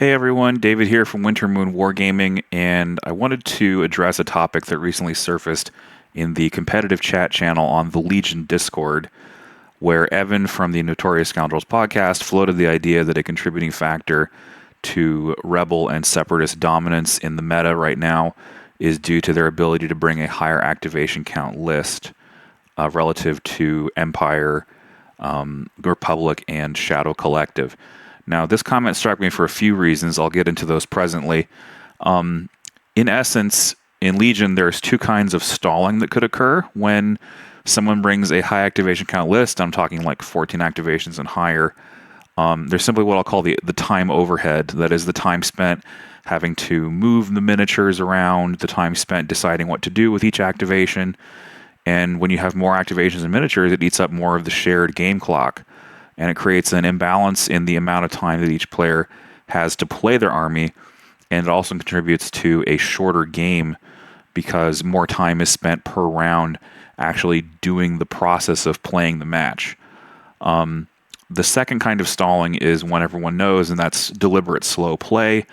Hey everyone, David here from Winter Moon Wargaming, and I wanted to address a topic that recently surfaced in the competitive chat channel on the Legion Discord, where Evan from the Notorious Scoundrels podcast floated the idea that a contributing factor to Rebel and Separatist dominance in the meta right now is due to their ability to bring a higher activation count list relative to Empire, Republic, and Shadow Collective. Now, this comment struck me for a few reasons. I'll get into those presently. In essence, in Legion, there's two kinds of stalling that could occur when someone brings a high activation count list. I'm talking like 14 activations and higher. There's simply what I'll call the time overhead. That is the time spent having to move the miniatures around, the time spent deciding what to do with each activation. And when you have more activations and miniatures, it eats up more of the shared game clock. And it creates an imbalance in the amount of time that each player has to play their army, and it also contributes to a shorter game because more time is spent per round actually doing the process of playing the match. The second kind of stalling is one everyone knows, and that's deliberate slow play,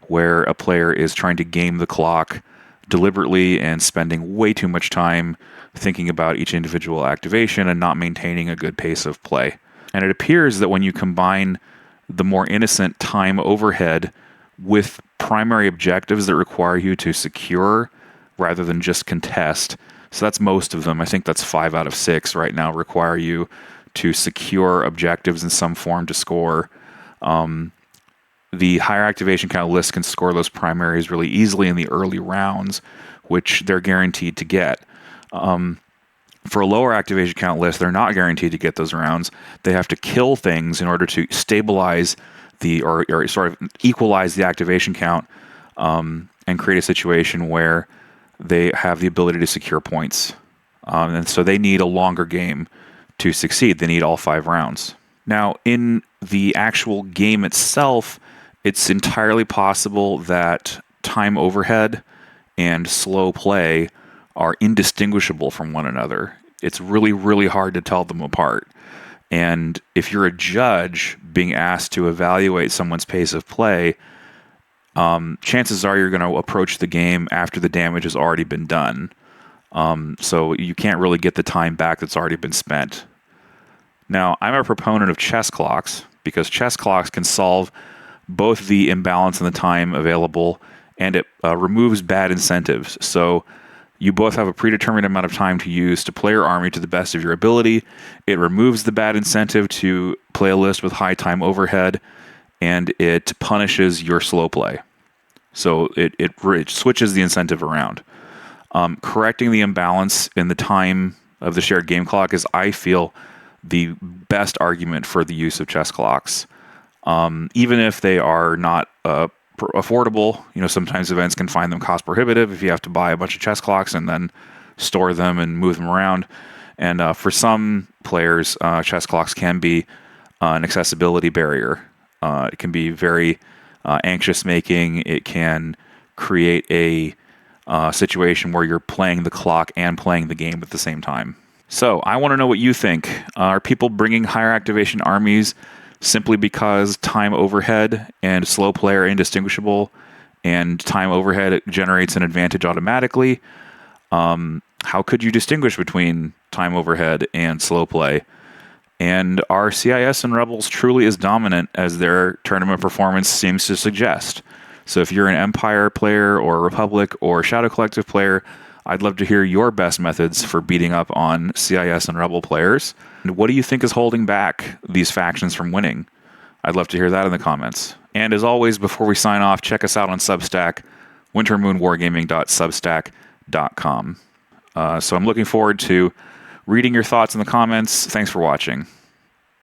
where a player is trying to game the clock deliberately and spending way too much time thinking about each individual activation and not maintaining a good pace of play. And it appears that when you combine the more innocent time overhead with primary objectives that require you to secure rather than just contest, so that's most of them, I think that's 5 out of 6 right now, require you to secure objectives in some form to score. The higher activation count list can score those primaries really easily in the early rounds, which they're guaranteed to get. For a lower activation count list, they're not guaranteed to get those rounds. They have to kill things in order to stabilize or sort of equalize the activation count and create a situation where they have the ability to secure points. And so they need a longer game to succeed. They need all 5 rounds. Now, in the actual game itself, it's entirely possible that time overhead and slow play are indistinguishable from one another. It's really, really hard to tell them apart. And if you're a judge being asked to evaluate someone's pace of play, chances are you're going to approach the game after the damage has already been done. So you can't really get the time back that's already been spent. Now, I'm a proponent of chess clocks because chess clocks can solve both the imbalance in the time available and it removes bad incentives. So you both have a predetermined amount of time to use to play your army to the best of your ability. It removes the bad incentive to play a list with high time overhead, and it punishes your slow play. So it switches the incentive around. Correcting the imbalance in the time of the shared game clock is, I feel, the best argument for the use of chess clocks. Even if they are not affordable, sometimes events can find them cost prohibitive if you have to buy a bunch of chess clocks and then store them and move them around. And for some players, chess clocks can be an accessibility barrier. It can be very anxious making. It can create a situation where you're playing the clock and playing the game at the same time. So I want to know what you think. Are people bringing higher activation armies simply because time overhead and slow play are indistinguishable, and time overhead generates an advantage automatically? How could you distinguish between time overhead and slow play? And are CIS and Rebels truly as dominant as their tournament performance seems to suggest? So if you're an Empire player or a Republic or Shadow Collective player, I'd love to hear your best methods for beating up on CIS and Rebel players. And what do you think is holding back these factions from winning? I'd love to hear that in the comments. And as always, before we sign off, check us out on Substack, wintermoonwargaming.substack.com. So I'm looking forward to reading your thoughts in the comments. Thanks for watching.